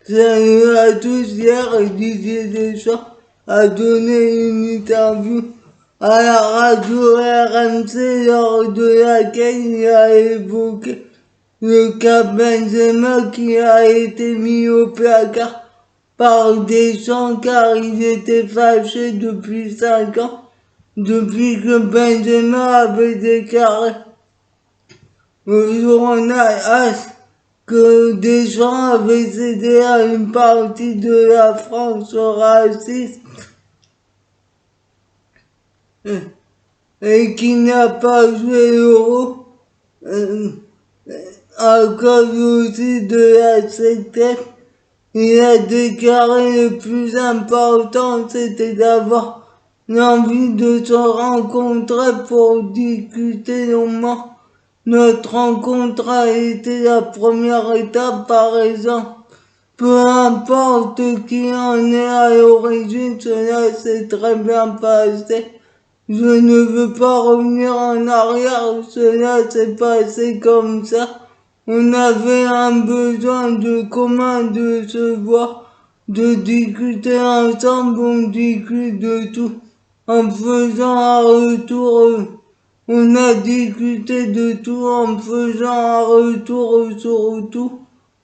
Salut à tous, hier Didier Deschamps a donné une interview à la radio RMC lors de laquelle il a évoqué le cas Benzema qui a été mis au placard par Deschamps car il était fâché depuis 5 ans, depuis que Benzema avait déclaré au journal AS que Deschamps avait cédé à une partie de la France raciste et qui n'a pas joué l'euro à cause aussi de la séquence. Il a déclaré le plus important c'était d'avoir l'envie de se rencontrer pour discuter longuement. Notre rencontre a été la première étape par exemple. Peu importe qui en est à l'origine, cela s'est très bien passé. Je ne veux pas revenir en arrière, cela s'est passé comme ça. On avait un besoin de commun de se voir, de discuter ensemble, on discute de tout. En faisant un retour, on a discuté de tout en faisant un retour sur tout.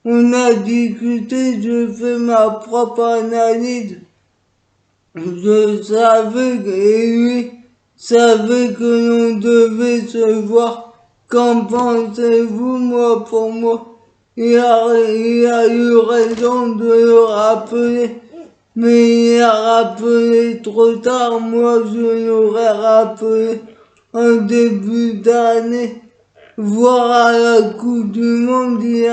On a discuté, je fais ma propre analyse. Je savais et lui savait que l'on devait se voir. Qu'en pensez-vous, moi pour moi? Il a eu raison de le rappeler. Mais il a rappelé trop tard, moi je l'aurais rappelé en début d'année. Voire à la Coupe du Monde, il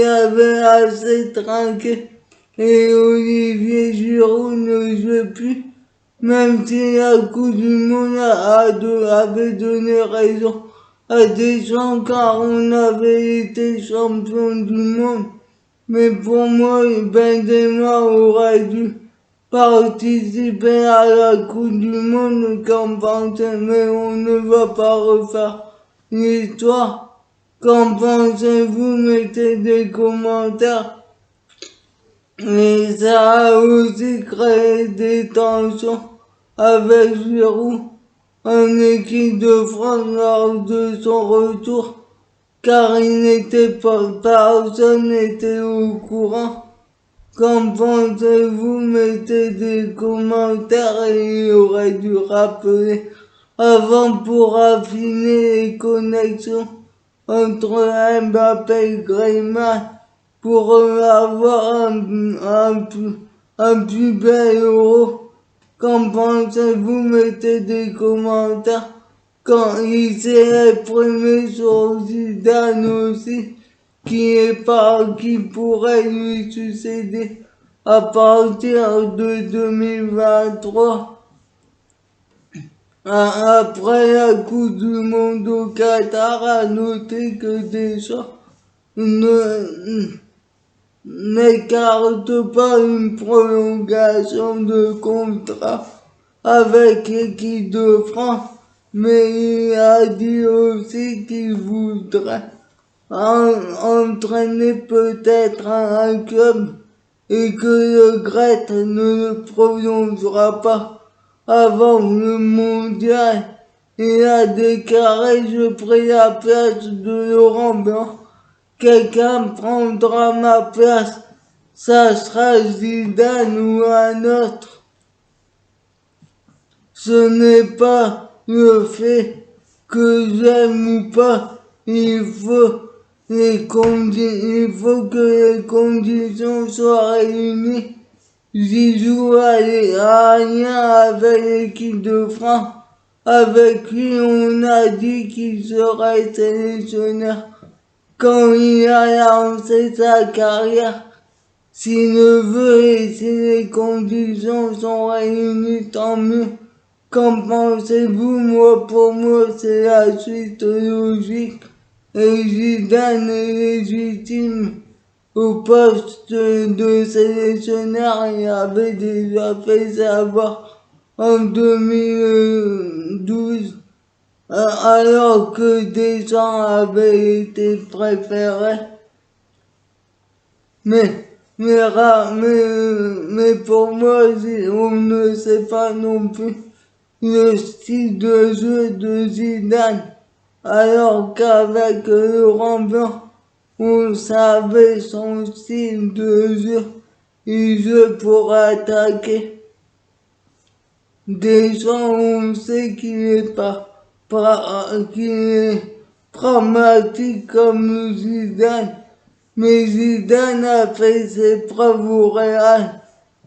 avait assez trinqué. Et Olivier Giroud ne jouait plus, même si la Coupe du Monde avait donné raison à Deschamps car on avait été champion du monde. Mais pour moi, Benzema aurait dû participer à la Coupe du Monde qu'en pensez, mais on ne va pas refaire l'histoire. Qu'en pensez-vous? Mettez des commentaires. Et ça a aussi créé des tensions avec Giroud en équipe de France lors de son retour, car personne n'était au courant. Qu'en pensez-vous? Mettez des commentaires et il aurait dû rappeler avant pour affiner les connexions entre Mbappé et Griezmann pour avoir un plus bel euro. Qu'en pensez-vous? Mettez des commentaires. Quand il s'est exprimé sur Zidane aussi, qui pourrait lui succéder à partir de 2023. Après la Coupe du Monde au Qatar, a noté que Deschamps n'écarte pas une prolongation de contrat avec l'équipe de France, mais il a dit aussi qu'il voudrait entraîner peut-être un club et que le Gret ne le prolongera pas avant le mondial. Il a déclaré: je pris la place de Laurent Blanc. Quelqu'un prendra ma place. Ça sera Zidane ou un autre. Ce n'est pas le fait que j'aime ou pas. Il faut que les conditions soient réunies. J'y joue à rien avec l'équipe de France. Avec lui, on a dit qu'il serait sélectionneur quand il a lancé sa carrière. S'il le veut et si les conditions sont réunies, tant mieux. Qu'en pensez-vous? Moi, pour moi, c'est la suite logique. Et Zidane est légitime au poste de sélectionneur. Il avait déjà fait savoir en 2012 alors que des gens avaient été préférés. Mais pour moi, on ne sait pas non plus le style de jeu de Zidane, alors qu'avec Laurent Blanc, on savait son style de jeu, il joue pour attaquer. Déjà, on sait qu'il est pragmatique comme Zidane, mais Zidane a fait ses preuves au Real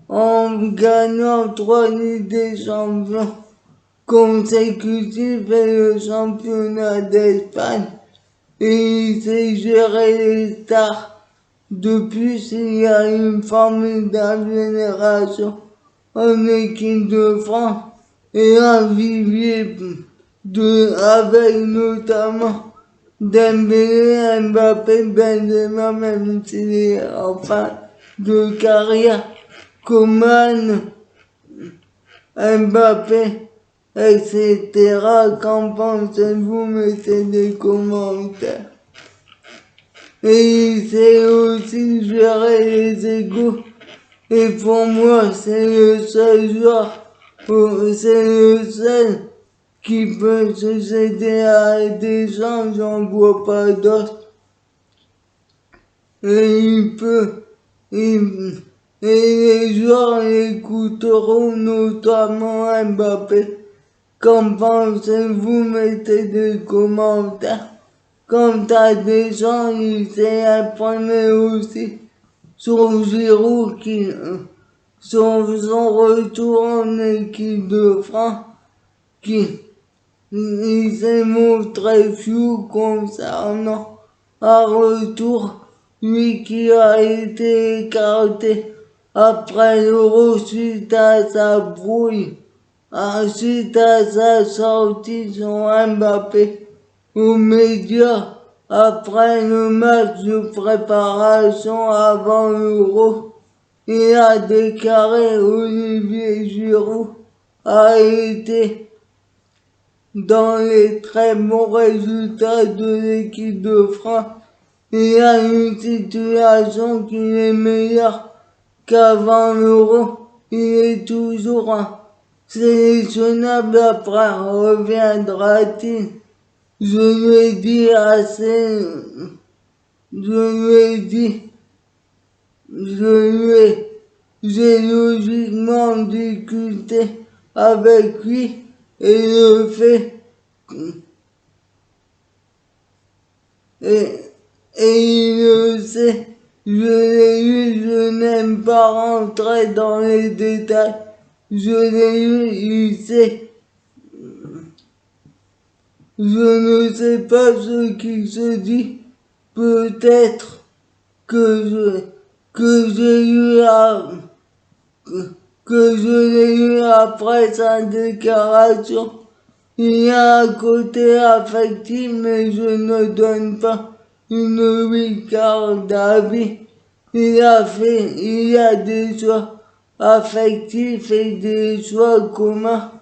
en gagnant 3 Ligues des Champions consécutifs et le championnat d'Espagne. Et il sait gérer les stars. De plus, il y a une formidable génération en équipe de France et un vivier avec notamment Dembélé, Mbappé, Benzema, même s'il est en fin de carrière, Coman, Mbappé, etc. Qu'en pensez-vous? Mettez des commentaires. Et il sait aussi gérer les égos. Et pour moi, c'est le seul joueur, c'est le seul qui peut succéder à des gens, j'en vois pas d'autres. Et et les joueurs écouteront notamment Mbappé. Qu'en pensez-vous? Mettez des commentaires. Quant à des gens, il s'est imprégné aussi sur Giroud qui, sur son retour en équipe de France, qui il s'est montré flou concernant un retour, lui qui a été écarté après l'Euro suite à sa brouille, suite à sa sortie sur Mbappé aux médias après le match de préparation avant l'Euro. Il a déclaré Olivier Giroud a été dans les très bons résultats de l'équipe de France. Il y a une situation qui est meilleure qu'avant l'Euro. Il est toujours sélectionnable après. Reviendra-t-il? Je lui ai dit assez. J'ai logiquement discuté avec lui et le fait et il le sait. Je l'ai eu, je n'aime pas rentrer dans les détails. Je l'ai eu, il sait. Je ne sais pas ce qui se dit. Peut-être que j'ai eu que je l'ai eu après sa déclaration. Il y a un côté affectif, mais je ne donne pas une carte d'avis. Il y a des choix affectifs et des choix communs.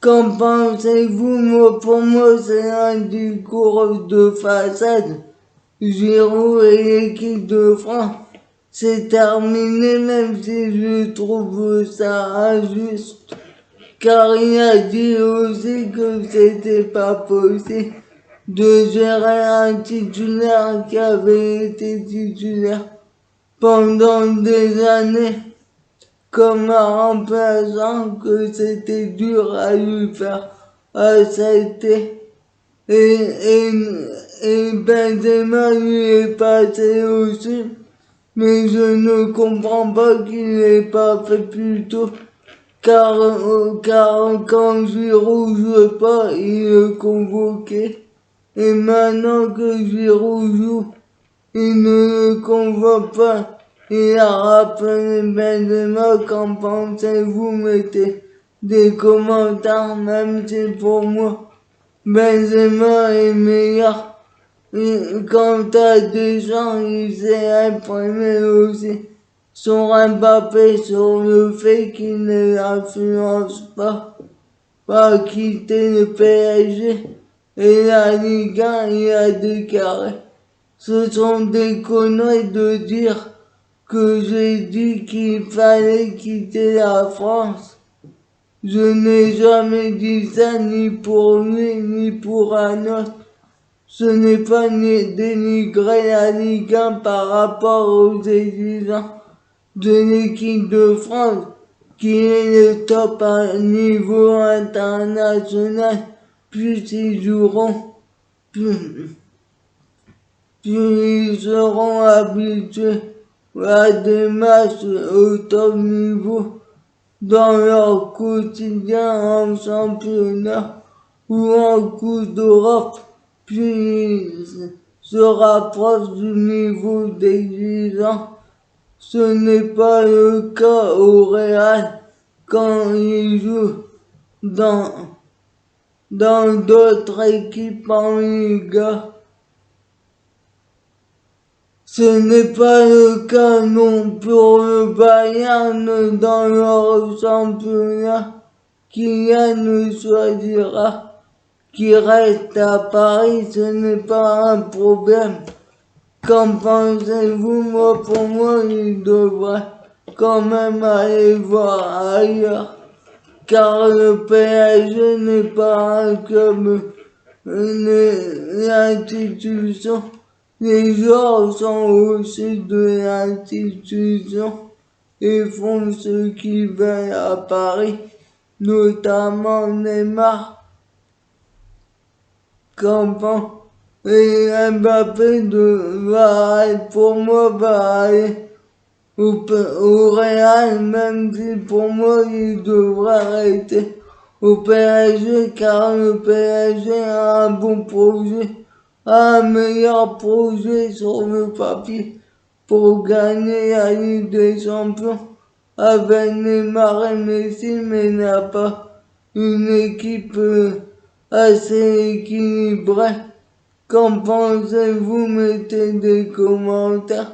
Qu'en pensez-vous? Pour moi, c'est un discours de façade. Giroud et l'équipe de France, c'est terminé, même si je trouve ça injuste. Car il a dit aussi que c'était pas possible de gérer un titulaire qui avait été titulaire pendant des années comme un remplaçant, que c'était dur à lui faire accepter. Et Benzema lui est passé aussi, mais je ne comprends pas qu'il n'ait pas fait plus tôt, car quand Giroud jouait pas, il le convoquait, et maintenant que Giroud joue, il ne le convoque pas. Il a rappelé Benzema. Qu'en pensez-vous? Mettez des commentaires, même si pour moi Benzema est meilleur. Quant à des gens, il s'est imprimé aussi sur Mbappé, sur le fait qu'il ne l'influence pas quitter le PSG. et la Ligue 1 y a déclaré. Ce sont des conneries de dire que j'ai dit qu'il fallait quitter la France. Je n'ai jamais dit ça ni pour lui ni pour un autre. Ce n'est pas dénigrer la Ligue 1 par rapport aux exigences de l'équipe de France, qui est le top à niveau international, plus ils joueront, plus ils seront habitués à des matchs au top niveau dans leur quotidien en championnat ou en Coupe d'Europe, plus ils se rapprochent du niveau d'exigence. Ce n'est pas le cas au Real quand ils jouent dans d'autres équipes en Liga. Ce n'est pas le cas non pour le Bayern dans leur championnat. Kylian nous choisira. Qui reste à Paris, ce n'est pas un problème. Qu'en pensez-vous? Moi, pour moi, il devrait quand même aller voir ailleurs. Car le PSG n'est pas un club, l'institution. Les joueurs sont au-dessus de l'institution et font ce qu'ils veulent à Paris, notamment Neymar. Qu'en et Mbappé pour moi va aller au Real, même si pour moi il devrait rester au PSG car le PSG a un bon projet, un meilleur projet sur le papier pour gagner la Ligue des Champions avec Neymar et Messi, mais n'a pas une équipe assez équilibrée. Qu'en pensez-vous? Mettez des commentaires.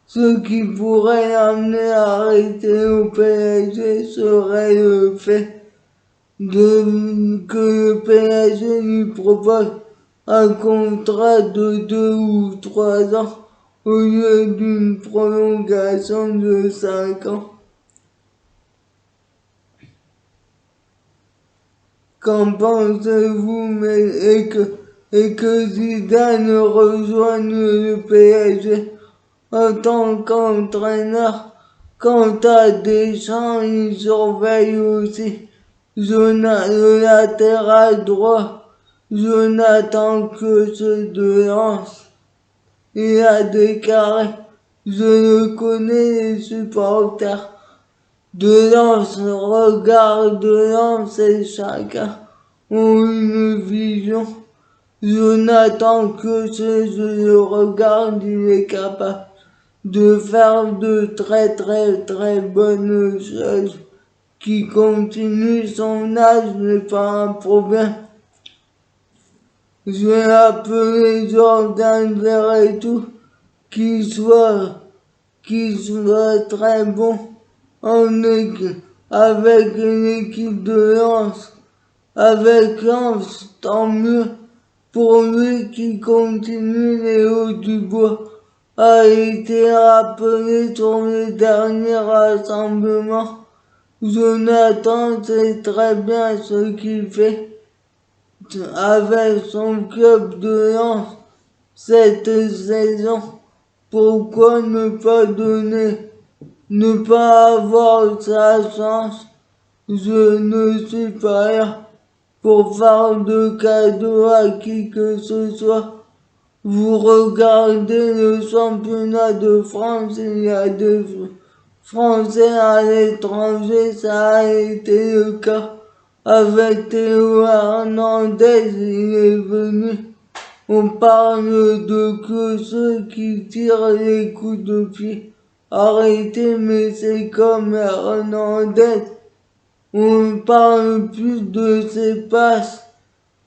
Ce qui pourrait l'amener à arrêter au PSG serait le fait que le PSG lui propose un contrat de 2 ou 3 ans au lieu d'une prolongation de 5 ans. Qu'en pensez-vous? Et que Zidane rejoigne le PSG en tant qu'entraîneur? Quant à Deschamps, il surveille aussi le latéral droit, Jonathan Klaus de Lens. Il a déclaré: je ne connais les supporters de Lens, regard de Lens et chacun ont une vision. Jonathan Klaus, je le regarde, il est capable de faire de très bonnes choses. Qui continue, son âge n'est pas un problème. Je vais appeler Jordan Verretou, qui soit très bon avec une équipe de Lens. Avec Lens, tant mieux pour lui qui continue. Léo Dubois a été rappelé sur le dernier rassemblement. Jonathan sait très bien ce qu'il fait avec son club de Lens cette saison. Pourquoi ne pas avoir sa chance? Je ne suis pas là pour faire de cadeaux à qui que ce soit. Vous regardez le championnat de France, il y a des Français à l'étranger, ça a été le cas avec Théo Hernandez, il est venu. On parle de que ceux qui tirent les coups de pied. Arrêtez, mais c'est comme Hernandez. On parle plus de ses passes.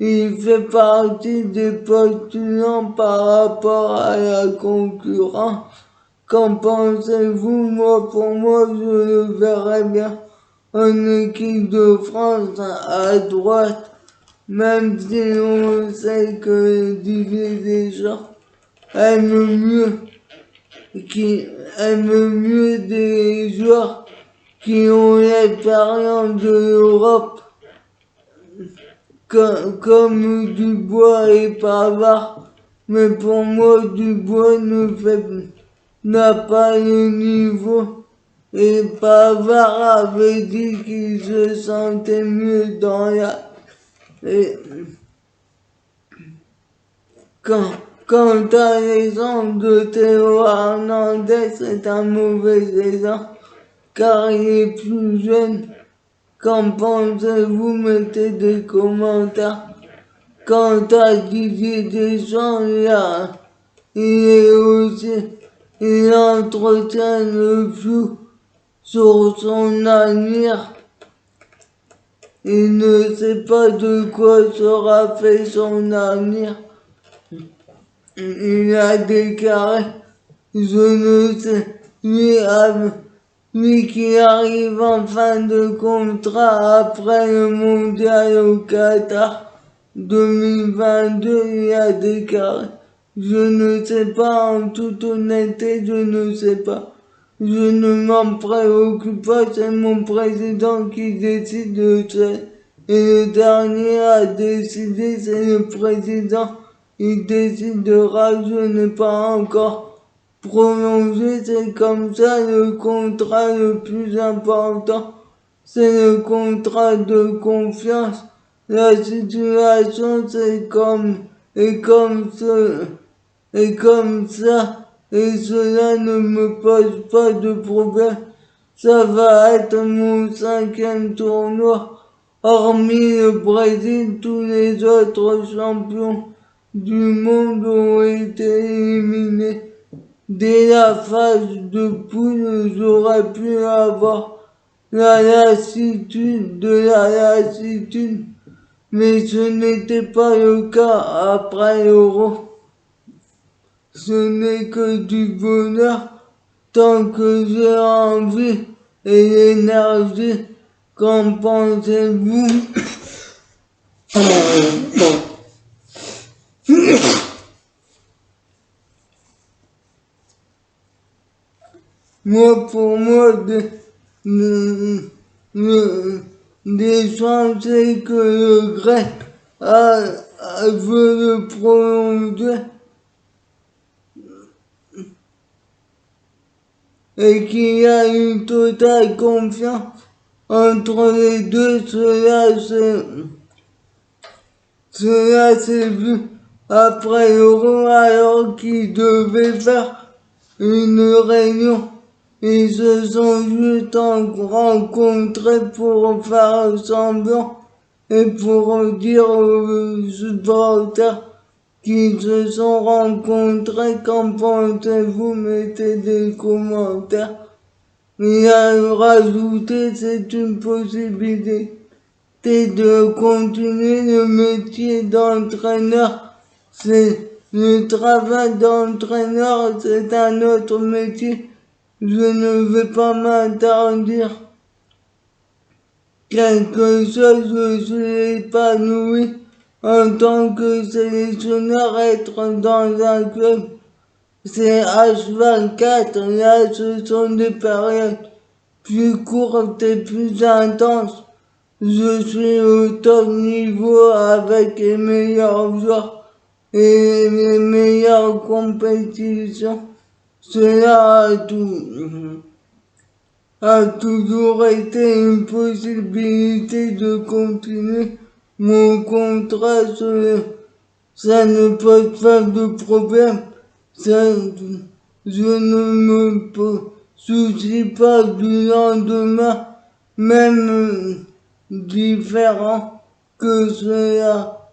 Il fait partie des postulants par rapport à la concurrence. Qu'en pensez-vous? Moi, pour moi, je le verrais bien en équipe de France à droite même si on sait que Didier Deschamps aime mieux, aime mieux des joueurs qui ont l'expérience de l'Europe, comme Dubois et Pavard. Mais pour moi, Dubois n'a pas le niveau. Et Pavard avait dit qu'il se sentait mieux dans la... Et quant à l'exemple de Théo Hernandez, c'est un mauvais exemple, car il est plus jeune. Qu'en pensez-vous? Mettez des commentaires. Quant à Didier Deschamps, il entretient le flou sur son avenir. Il ne sait pas de quoi sera fait son avenir. Il a déclaré, je ne sais, lui qui arrive en fin de contrat après le mondial au Qatar 2022, il a déclaré, je ne sais pas, en toute honnêteté, je ne sais pas. Je ne m'en préoccupe pas, c'est mon président qui décide de ça. Et le dernier à décider, c'est le président. Il décidera, je n'ai pas encore prolongé, c'est comme ça le contrat le plus important. C'est le contrat de confiance. La situation, est comme ça. Et cela ne me pose pas de problème. Ça va être mon 5e tournoi. Hormis le Brésil, tous les autres champions du monde ont été éliminés. Dès la phase de poule, j'aurais pu avoir la lassitude de la lassitude, mais ce n'était pas le cas après l'Euro. Ce n'est que du bonheur tant que j'ai envie et l'énergie. Qu'en pensez-vous? Pour moi, des chances que le grec veut le prolonger et qu'il y a une totale confiance entre les deux. Cela s'est vu après l'Euro, alors qu'ils devaient faire une réunion. Ils se sont juste rencontrés pour faire semblant et pour dire aux supporters qu'ils se sont rencontrés. Qu'en pensez-vous? Mettez des commentaires. Il a rajouté, c'est une possibilité de continuer le métier d'entraîneur. Le travail d'entraîneur, c'est un autre métier. Je ne vais pas m'interdire quelque chose, je suis épanoui en tant que sélectionneur. Être dans un club, c'est H24, là ce sont des périodes plus courtes et plus intenses. Je suis au top niveau avec les meilleurs joueurs et les meilleures compétitions. Cela a toujours été une possibilité de continuer mon contrat. Ça ne pose pas de problème. Je ne me soucie pas du lendemain, même différent que cela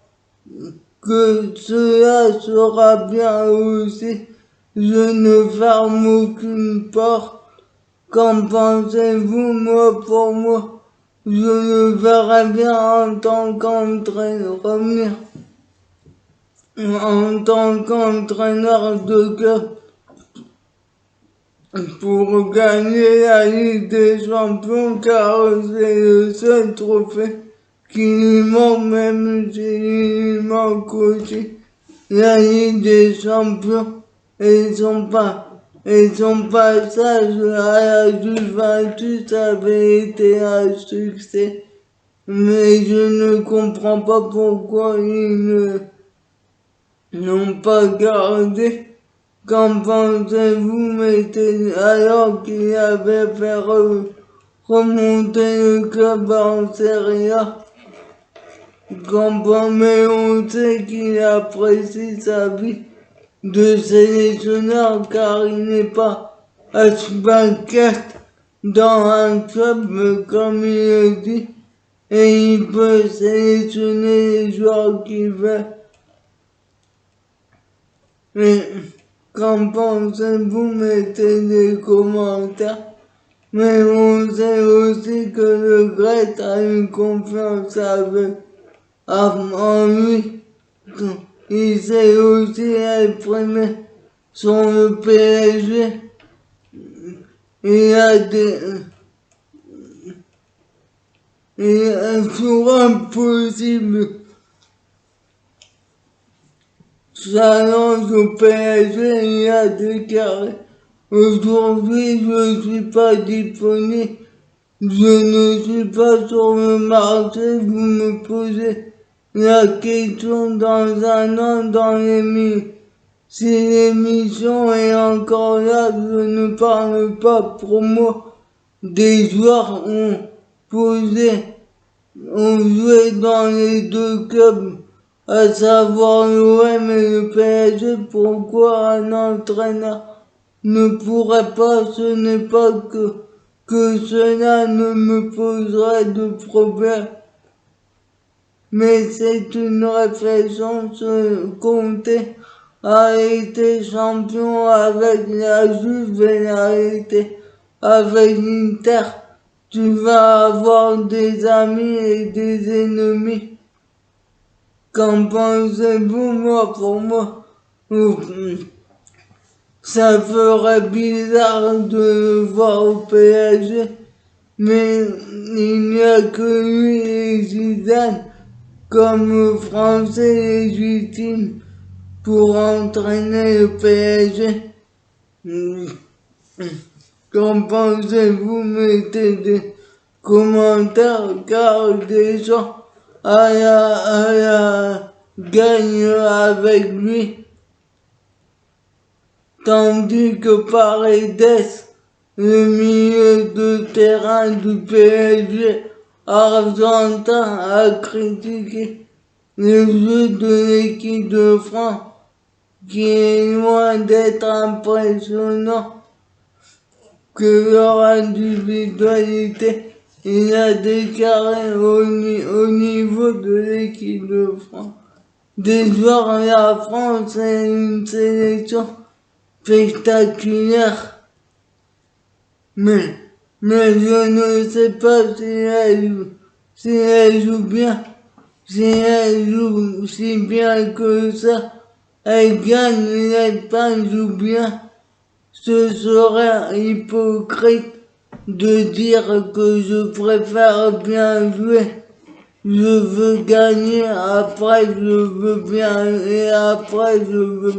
sera bien aussi. Je ne ferme aucune porte. Qu'en pensez-vous? Pour moi, je le verrais bien en tant qu'entraîneur revenir en tant qu'entraîneur de club pour gagner la Ligue des Champions, car c'est le seul trophée qui lui manque, même s'il lui manque aussi la Ligue des Champions et son passage à la Juventus avait été un succès. Mais je ne comprends pas pourquoi ils n'ont pas gardé. Qu'en pensez-vous, mettez alors qu'il avait fait remonter le club en Serie A? Mais on sait qu'il apprécie sa vie de sélectionneur car il n'est pas H24 dans un club comme il le dit et il peut sélectionner les joueurs qu'il veut. Et qu'en pensez-vous? Mettez des commentaires. Mais on sait aussi que le Grec a une confiance en lui. Il sait aussi exprimer sur le PSG. Il a sur un possible s'annonce au PSG, il a déclaré: aujourd'hui, je ne suis pas disponible, je ne suis pas sur le marché, vous me posez la question dans un an dans l'émission. Si l'émission est encore là, je ne parle pas pour moi. Des joueurs ont joué dans les deux clubs, à savoir l'OM et le PSG. Pourquoi un entraîneur ne pourrait pas? Ce n'est pas que cela ne me poserait de problème, mais c'est une réflexion. Conte a été champion avec la Juve et a été avec l'Inter. Tu vas avoir des amis et des ennemis. Qu'en pensez-vous? Moi, pour moi, ça ferait bizarre de le voir au PSG, mais il n'y a que lui et Zidane comme Français légitime pour entraîner le PSG. Qu'en pensez-vous? Mettez des commentaires car des gens gagne avec lui. Tandis que Paredes, le milieu de terrain du PSG argentin, a critiqué le jeu de l'équipe de France qui est loin d'être impressionnant que leur individualité. Il a déclaré au niveau de l'équipe de France. Des joueurs, la France est une sélection spectaculaire. Mais je ne sais pas si elle joue bien. Si elle joue si bien que ça, elle gagne, l'Espagne joue bien. Ce serait hypocrite de dire que je préfère bien jouer. Je veux gagner, après je veux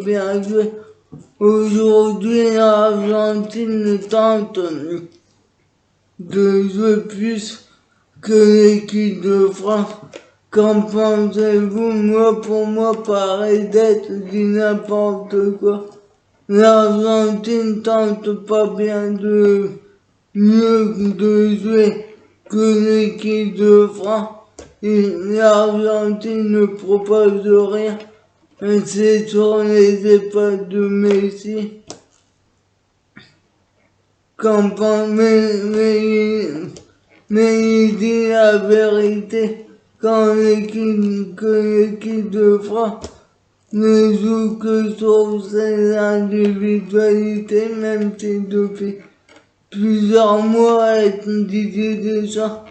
bien jouer. Aujourd'hui, l'Argentine tente de jouer plus que l'équipe de France. Qu'en pensez-vous? Moi, pour moi, pareil d'être dit n'importe quoi. L'Argentine tente pas bien mieux de jouer que l'équipe de France. Et l'Argentine ne propose rien. C'est sur les épaules de Messi. Mais il dit la vérité quand l'équipe de France ne joue que sur ses individualités, même si depuis plusieurs mois, Didier Deschamps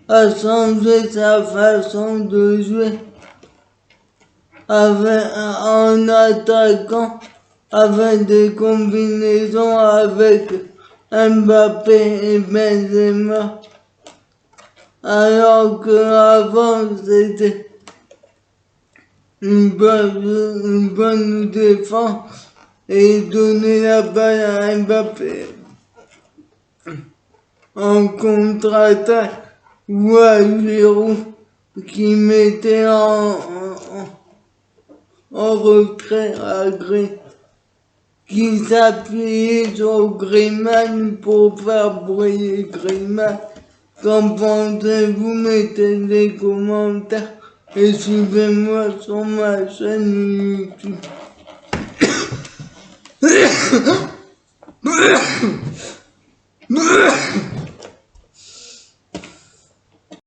a changé sa façon de jouer en attaquant avec des combinaisons avec Mbappé et Benzema. alors que avant c'était une bonne défense et donner la balle à Mbappé en contre-attaque ou à Giroud qui mettait en retrait à Griezmann, qui s'appuyait sur Griezmann pour faire briller Griezmann. Qu'en pensez-vous? Mettez des commentaires et suivez-moi sur ma chaîne YouTube.